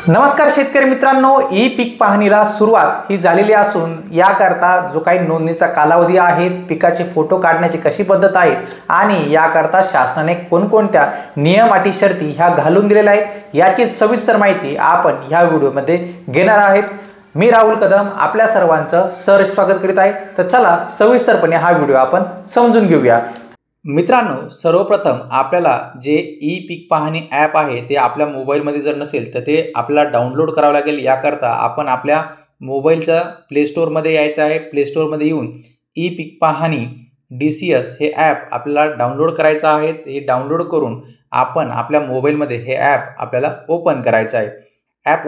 नमस्कार शेतकरी मित्रांनो, ई पीक पाहणीला सुरुवात ही झालेली असून याकरता जो काही नोंदणीचा कालावधी आहे, पिकाचे फोटो काढण्याची कशी पद्धत आहे आणि याकरता शासनाने कोणकोणत्या नियम अटी शर्ती ह्या घालून दिलेल्या आहेत याची सविस्तर माहिती आपण ह्या व्हिडिओमध्ये घेणार आहेत। मी राहुल कदम आपल्या सर्वांचं सहर्ष स्वागत करीत आहे। तर चला सविस्तरपणे हा व्हिडिओ आपण समजून घेऊया। मित्रांनो, सर्वप्रथम आपल्याला जे ई पीक पाहणी ॲप आहे ते आपल्या मोबाईलमध्ये जर नसेल तर ते आपल्याला डाउनलोड करावं लागेल। याकरता आपण आपल्या मोबाईलच्या प्ले स्टोअरमध्ये यायचं आहे। प्ले स्टोअरमध्ये येऊन ई पीक पाहणी DCS हे ॲप आपल्याला डाउनलोड करायचं आहे। हे डाउनलोड करून आपण आपल्या मोबाईलमध्ये हे ॲप आपल्याला ओपन करायचं आहे। ॲप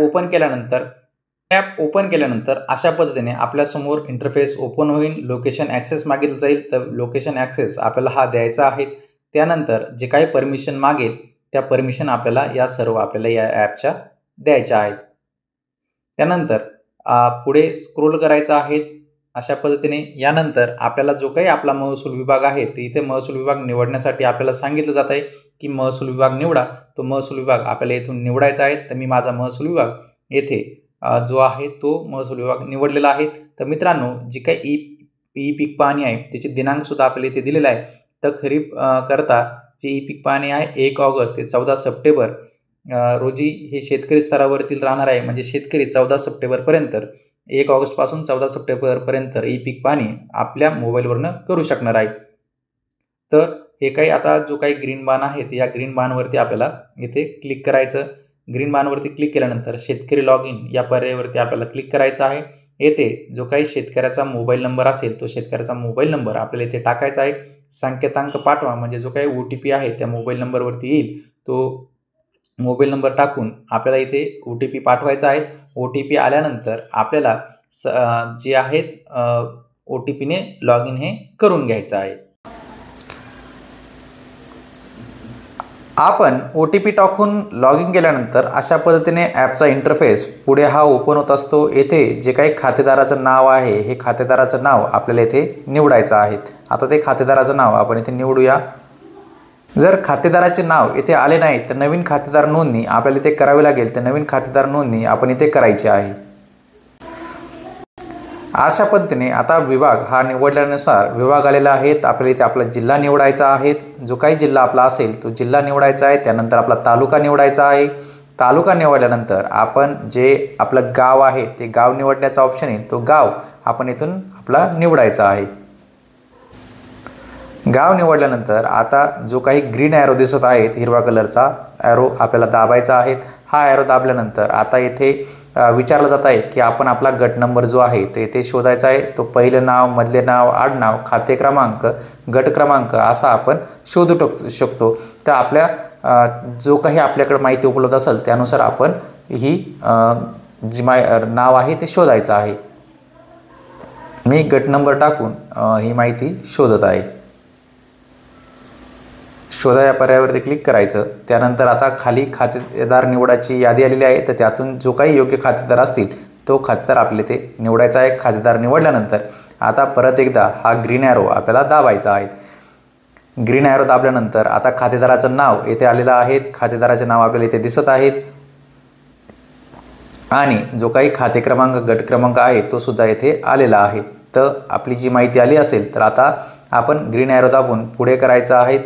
ओपन केल्यानंतर अशा पद्धतीने आपल्यासमोर इंटरफेस ओपन होईल। लोकेशन ॲक्सेस मागितलं जाईल, तर लोकेशन ॲक्सेस आपल्याला हा द्यायचा आहे। त्यानंतर जे काही परमिशन मागेल त्या परमिशन आपल्याला या ॲपच्या द्यायच्या आहेत। त्यानंतर पुढे स्क्रोल करायचं आहे अशा पद्धतीने। यानंतर आपल्याला जो काही आपला महसूल विभाग आहे ते इथे महसूल विभाग निवडण्यासाठी आपल्याला सांगितलं जात आहे की महसूल विभाग निवडा। तो महसूल विभाग आपल्याला इथून निवडायचा आहे। तर मी माझा महसूल विभाग येथे जो आहे तो महसूल विभाग निवडलेला आहे। तर मित्रांनो, जी काही ई पीक पाहणी आहे त्याची दिनांक सुद्धा आपल्याला इथे दिलेला आहे। तर खरीप करता जी ई पीक पाहणी आहे 1 ऑगस्ट ते 14 सप्टेंबर रोजी हे शेतकरी स्तरावरील राहणार आहे। म्हणजे शेतकरी 14 सप्टेंबरपर्यंत 1 ऑगस्टपासून 14 सप्टेंबरपर्यंत ई पीक पाहणी आपल्या मोबाईलवरनं करू शकणार आहेत। तर हे काही आता जो काही ग्रीन बाण आहे ते या ग्रीन बाणवरती आपल्याला इथे क्लिक करायचं। ग्रीन बाणवरती क्लिक केल्यानंतर शेतकरी लॉग इन या पर्यायावरती आपल्याला क्लिक करायचं आहे। येथे जो काही शेतकऱ्याचा मोबाईल नंबर असेल तो शेतकऱ्याचा मोबाईल नंबर आपल्याला इथे टाकायचा आहे। संकेतांक पाठवा म्हणजे जो काही OTP आहे त्या मोबाईल नंबरवरती येईल, तो मोबाईल नंबर टाकून आपल्याला इथे OTP पाठवायचा आहे। OTP आल्यानंतर आपल्याला जे आहेत OTPने लॉग इन हे करून घ्यायचं आहे। आपण OTP टाकून लॉग इन केल्यानंतर अशा पद्धतीने ॲपचा इंटरफेस पुढे हा ओपन होत असतो। येथे जे काही खातेदाराचं नाव आहे हे खातेदाराचं नाव आपल्याला इथे निवडायचं आहे। आता ते खातेदाराचं नाव आपण इथे निवडूया। जर खातेदाराचे नाव इथे आले नाही तर नवीन खातेदार नोंदणी आपल्याला इथे करावी लागेल। तर नवीन खातेदार नोंदणी आपण इथे करायची आहे। अशा पद्धतीने आता विभाग हा निवडल्यानुसार विभाग आलेला आहे। आपल्याला इथे आपला जिल्हा निवडायचा आहे। जो काही जिल्हा आपला असेल तो जिल्हा निवडायचा आहे। त्यानंतर आपला तालुका निवडायचा आहे। तालुका निवडल्यानंतर आपण जे आपलं गाव आहे ते गाव निवडण्याचा ऑप्शन आहे, तो गाव आपण इथून आपला निवडायचा आहे। गाव निवडल्यानंतर आता जो काही ग्रीन ॲरो दिसत आहे हिरवा कलरचा ॲरो आपल्याला दाबायचा आहे। हा ॲरो दाबल्यानंतर आता इथे विचारलं जात आहे की आपण आपला गट नंबर जो आहे ते इथे शोधायचा आहे। तो पहिलं नाव, मधले नाव, आडनाव, खाते क्रमांक, गट क्रमांक असा आपण शोधू शकतो। तर आपल्या जो काही आपल्याकडे माहिती उपलब्ध असेल त्यानुसार आपण ही जी नाव आहे ते शोधायचं आहे। मी गट नंबर टाकून ही माहिती शोधत आहे। शोधा या पर्यायावरती क्लिक करायचं। त्यानंतर आता खाली खातेदार निवडाची यादी आलेली आहे, तर त्यातून जो काही योग्य खातेदार असतील तो खातेदार आपले ते निवडायचा आहे। खातेदार निवडल्यानंतर आता परत एकदा हा ग्रीन ॲरो आपल्याला दाबायचा आहे। ग्रीन ॲरो दाबल्यानंतर आता खातेदाराचं नाव येथे आलेलं आहे। खातेदाराचे नाव आपल्याला इथे दिसत आहेत आणि जो काही खाते क्रमांक, गट क्रमांक आहे तो सुद्धा येथे आलेला आहे। तर आपली जी माहिती आली असेल तर आता आपण ग्रीन ॲरो दाबून पुढे करायचं आहे।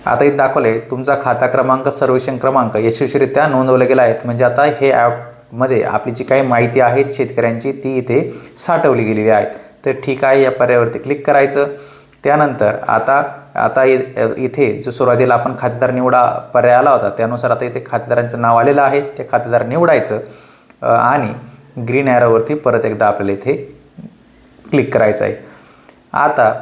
आता इथे दाखवले तुमचा खाता क्रमांक, सर्वेक्षण क्रमांक यशस्वीरित्या नोंदवले गेला आहे। म्हणजे आता हे ॲपमध्ये आपली जी काही माहिती आहे शेतकऱ्यांची ती इथे साठवली गेलेली आहे। तर ठीक आहे या पर्यायावरती क्लिक करायचं। त्यानंतर आता इथे जो सुरुवातीला आपण खातेदार निवडा पर्याय आला होता त्यानुसार आता इथे खातेदारांचं नाव आलेलं आहे, ते खातेदार निवडायचं आणि ग्रीन ॲरोवरती परत एकदा आपल्याला इथे क्लिक करायचं आहे। आता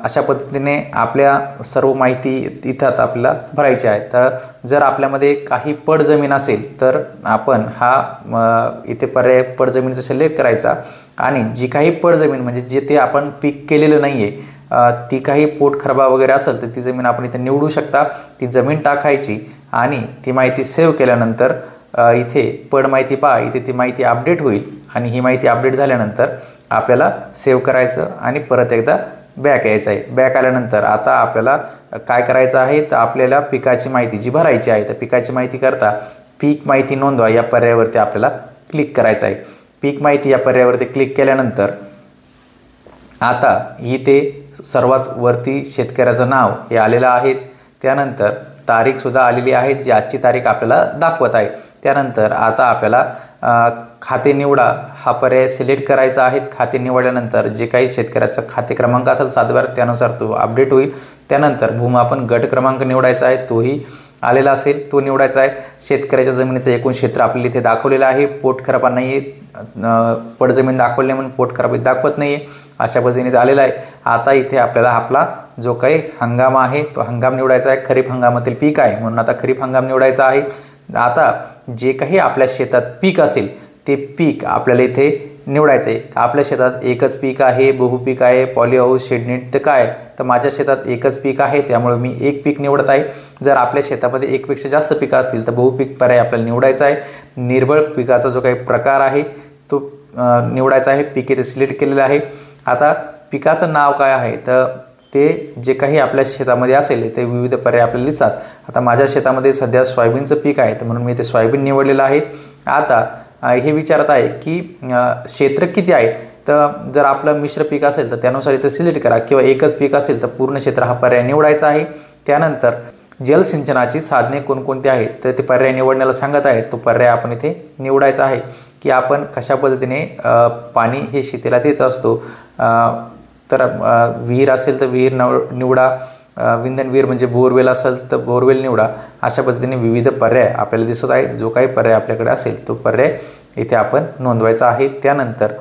अशा पद्धतीने आपल्या सर्व माहिती इथं आता आपल्याला भरायची आहे। तर जर आपल्यामध्ये काही पड जमीन असेल तर आपण हा इथे पर्याय पड जमिनीचा सिलेक्ट करायचा आणि जी काही पड जमीन म्हणजे जिथे आपण पीक केलेलं नाही आहे ती काही पोटखरबा वगैरे असेल तर ती जमीन आपण इथे निवडू शकता। ती जमीन टाकायची आणि ती माहिती सेव्ह केल्यानंतर इथे पड माहिती पहा, इथे ती माहिती अपडेट होईल आणि ही माहिती अपडेट झाल्यानंतर आपल्याला सेव्ह करायचं आणि परत एकदा बॅक यायचं आहे। बॅक आल्यानंतर आता आपल्याला काय करायचं आहे, तर आपल्याला पिकाची माहिती जी भरायची आहे, तर पिकाची माहिती करता पीक माहिती नोंदवा या पर्यायावरती आपल्याला क्लिक करायचं आहे. पीक माहिती या पर्यायावरती क्लिक केल्यानंतर आता इथे सर्वात वरती शेतकऱ्याचं नाव हे आलेलं आहे. त्यानंतर तारीखसुद्धा आलेली आहे, जी आजची तारीख आपल्याला दाखवत आहे. त्यानंतर आता आपल्याला खाते निवडा हा पर्याय सिलेक्ट करायचा आहे. खाते निवडल्यानंतर जे काही शेतकऱ्याचा खाते क्रमांक असेल 7 त्यानुसार तो अपडेट होईल. त्यानंतर भूमापन गट क्रमांक निवडायचा आहे, तोही आलेला असेल तो निवडायचा आहे. शेतकऱ्याच्या जमिनीचं एकूण क्षेत्र आपल्याला इथे दाखवलेलं आहे. पोट खराबा नाही आहे, पडजमीन दाखवली म्हणून पोट खराबी दाखवत नाही आहे, अशा पद्धतीने आलेला आहे. आता इथे आपल्याला आपला जो काही हंगाम आहे तो हंगाम निवडायचा आहे. खरीप हंगामातील पीक आहे म्हणून आता खरीप हंगाम निवडायचा आहे. आता जे काही आपल्या शेतात पीक असेल ते पीक आपल्याला इथे निवडायचं आहे. आपल्या शेतात एकच पीक आहे, बहुपीक आहे, पॉलीहाऊस, शेडनेट, तर काय, तर माझ्या शेतात एकच पीक आहे त्यामुळे मी एक पीक निवडत आहे. जर आपल्या शेतामध्ये एकपेक्षा जास्त पिकं असतील तर बहुपीक पर्याय आपल्याला निवडायचा आहे. निर्बळ पिकाचा जो काही प्रकार आहे तो निवडायचा आहे. पीक इथे सिलेक्ट केलेलं आहे. आता पिकाचं नाव काय आहे, तर ते जे काही आपल्या शेतामध्ये असेल ते विविध पर्याय आपल्याला दिसतात. आता माझ्या शेतामध्ये सध्या सोयाबीनचं पीक आहे तर म्हणून मी ते सोयाबीन निवडलेलं आहे. आता हे विचारत आहे की क्षेत्र किती आहे, तर जर आपलं मिश्र पीक असेल तर त्यानुसार इथं सिलेक्ट करा, किंवा एकच पीक असेल तर पूर्ण क्षेत्र हा पर्याय निवडायचा आहे. त्यानंतर जलसिंचनाची साधने कोणकोणती आहेत तर ते पर्याय निवडण्याला सांगत आहे. तो पर्याय आपण इथे निवडायचा आहे की आपण कशा पद्धतीने पाणी हे शेतीला देत असतो. तर विहीर असेल तर विहीर निवडा, विंधन विहीर म्हणजे बोरवेल असेल तर बोरवेल निवडा. अशा पद्धतीने विविध पर्याय आपल्याला दिसत आहेत. जो काही पर्याय आपल्याकडे असेल तो पर्याय इथे आपण नोंदवायचा आहे. त्यानंतर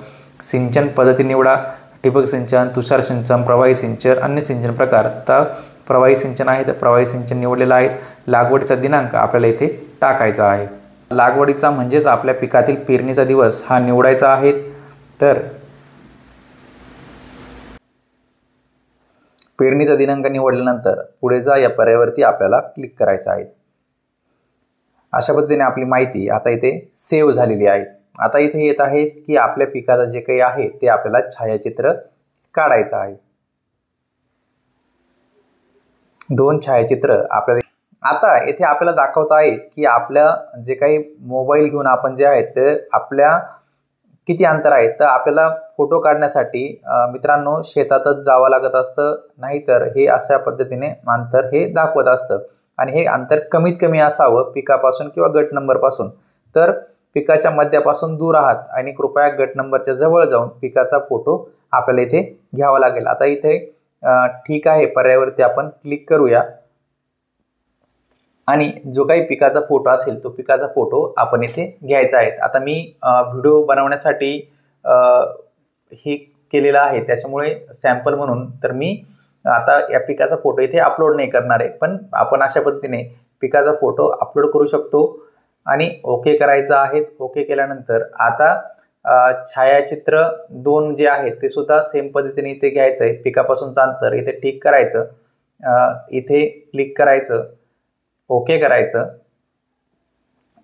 सिंचन पद्धती निवडा, ठिबक सिंचन, तुषार सिंचन, प्रवाही सिंचन, अन्य सिंचन प्रकार. तर प्रवाही सिंचन आहे तर प्रवाही सिंचन निवडलेलं आहे. लागवडीचा दिनांक आपल्याला इथे टाकायचा आहे. लागवडीचा म्हणजेच आपल्या पिकातील पेरणीचा दिवस हा निवडायचा आहे. तर पेरणीचा दिनांक निवडल्यानंतर पुढे जा या पर्यायावरती आपल्याला क्लिक करायचं आहे. अशा पद्धतीने आपली माहिती आता इथे सेव्ह झालेली आहे. आता इथे येत आहे की आपल्या पिकाचं जे काही आहे ते आपल्याला छायाचित्र काढायचं आहे. 2 छायाचित्र आपल्याला आता येथे आपल्याला दाखवत आहेत की आपल्या जे काही मोबाईल घेऊन आपण जे आहेत ते आपल्या किती अंतर आहे. तर आपल्याला फोटो काढण्यासाठी मित्रांनो शेतातच जावं लागत असतं, नाहीतर हे अशा पद्धतीने अंतर हे दाखवत असतं. आणि हे अंतर कमीत कमी असावं पिकापासून किंवा गट नंबरपासून. तर पिकाच्या मध्यापासून दूर आहात आणि कृपया गट नंबरच्या जवळ जाऊन पिकाचा फोटो आपल्याला इथे घ्यावा लागेल. आता इथे ठीक आहे पर्यायावरती आपण क्लिक करूया आणि जो काही पिकाचा फोटो असेल तो पिकाचा फोटो आपण इथे घ्यायचा आहे. आता मी व्हिडिओ बनवण्यासाठी हे केलेलं आहे, त्याच्यामुळे सॅम्पल म्हणून तर मी आता या पिकाचा फोटो इथे अपलोड नाही करणार आहे. पण आपण अशा पद्धतीने पिकाचा फोटो अपलोड करू शकतो आणि ओके करायचं आहे. ओके केल्यानंतर आता छायाचित्र 2 जे आहेत ते सुद्धा सेम पद्धतीने इथे घ्यायचं आहे. पिकापासूनचं अंतर इथे ठीक करायचं, इथे क्लिक करायचं, ओके करायचं.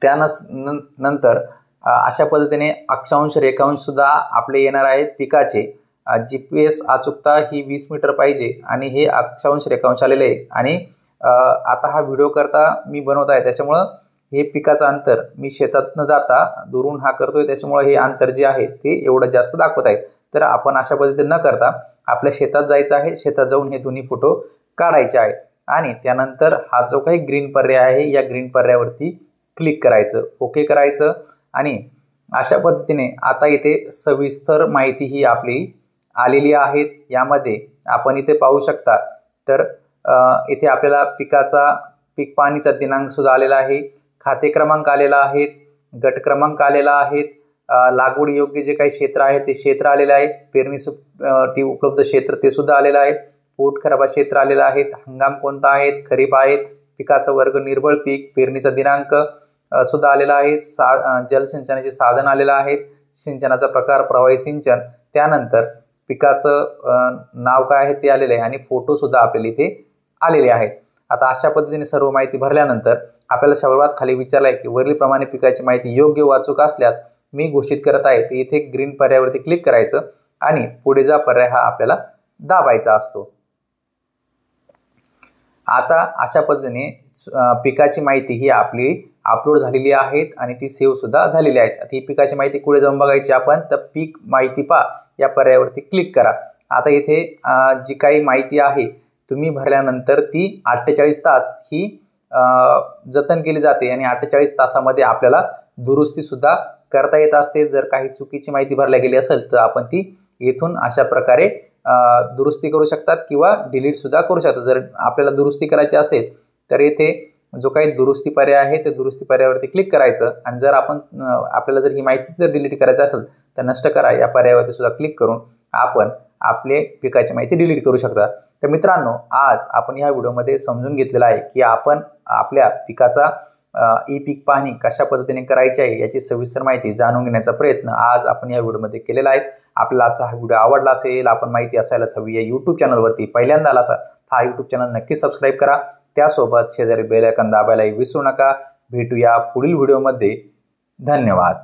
त्यानंतर अशा पद्धतीने अक्षांश रेखांश सुद्धा आपले येणार आहेत पिकाचे. GPS अचूकता ही 20 मीटर पाहिजे आणि हे अक्षांश रेखांश आलेले आहे. आणि आता हा व्हिडिओ करता मी बनवत आहे त्याच्यामुळं हे पिकाचं अंतर मी शेतात न जाता दुरून हा करतोय, त्याच्यामुळे हे अंतर जे आहे ते एवढं जास्त दाखवत आहे. तर आपण अशा पद्धतीने न करता आपल्या शेतात जायचं आहे, शेतात जाऊन हे दोन्ही फोटो काढायचे आहेत. आणि त्यानंतर हा जो काही ग्रीन पर्याय आहे या ग्रीन पर्यायावरती क्लिक करायचं, ओके करायचं. आणि अशा पद्धतीने आता इथे सविस्तर माहिती ही आपली आलेली आहे. यामध्ये आपण इथे पाहू शकता. तर इथे आपल्याला पीक पाहणीचा दिनांक सुद्धा आलेला आहे, खाते क्रमांक आलेला आहे, गट क्रमांक आलेला आहे, लागवड योग्य जे काही क्षेत्र आहे ते क्षेत्र आलेलं आहे, पेरणीसाठी उपलब्ध क्षेत्र ते सुद्धा आलेलं आहे, पोट खराबा क्षेत्र आलेलं आहे, हंगाम कोणता आहे, खरीप आहेत, पिकाचा वर्ग निर्बळ पीक, पेरणीचा दिनांक सुद्धा आलेला आहे, जलसिंचनाचे साधन आलेलं आहे, सिंचनाचा प्रकार प्रवाही सिंचन, त्यानंतर पिकाचं नाव काय आहे ते आलेलं आहे आणि फोटो सुद्धा आपल्याला इथे आलेले आहेत. आता अशा पद्धतीने सर्व माहिती भरल्यानंतर आपल्याला सर्वात खाली विचारलं आहे की वरीलप्रमाणे पिकाची माहिती योग्य वाचूक असल्यास मी घोषित करत आहे, तर इथे ग्रीन पर्यायावरती क्लिक करायचं आणि पुढे जा पर्याय हा आपल्याला दाबायचा असतो. आता अशा पद्धतीने पिकाची माहिती ही आपली अपलोड झालेली आहे आणि ती सेव्ह सुद्धा झालेली आहे. आता ही पिकाची माहिती पुढे जाऊन बघायची आपण, तर पीक माहिती पहा या पर्यायावरती क्लिक करा. आता इथे जी काही माहिती आहे तुम्ही भरल्यानंतर ती 48 तास ही जतन केली जाते आणि 48 तासामध्ये आपल्याला दुरुस्ती सुद्धा करता येत असते. जर काही चुकीची माहिती भरल्या गेली असेल तर आपण ती येथून अशा प्रकारे दुरुस्ती करू शकतात किंवा डिलीट सुद्धा करू शकतात. जर आपल्याला दुरुस्ती करायची असेल तर येथे जो काही दुरुस्ती पर्याय आहे ते दुरुस्ती पर्यायावरती क्लिक करायचं आणि जर आपल्याला जर ही माहिती जर डिलीट करायचं असेल तर नष्ट करा या पर्यायावरती सुद्धा क्लिक करून आपण आपले पिकाची माहिती डिलीट करू शकता. तर मित्रांनो, आज आपण ह्या व्हिडिओमध्ये समजून घेतलेलं आहे की आपण आपल्या पिकाचा ई पीक पाहणी कशा पद्धतीने करायची आहे याची सविस्तर माहिती जाणून घेण्याचा प्रयत्न आज आपण या व्हिडिओमध्ये केलेला आहे. आपल्याला आजचा हा व्हिडिओ आवडला असेल, आपण माहिती असायलाच हवी या यूट्यूब चॅनलवरती पहिल्यांदा आला असाल हा यूट्यूब चॅनल नक्की सबस्क्राईब करा. त्यासोबत शेजारी बेल आयकॉन दाबायलाही विसरू नका. भेटूया पुढील व्हिडिओमध्ये. धन्यवाद.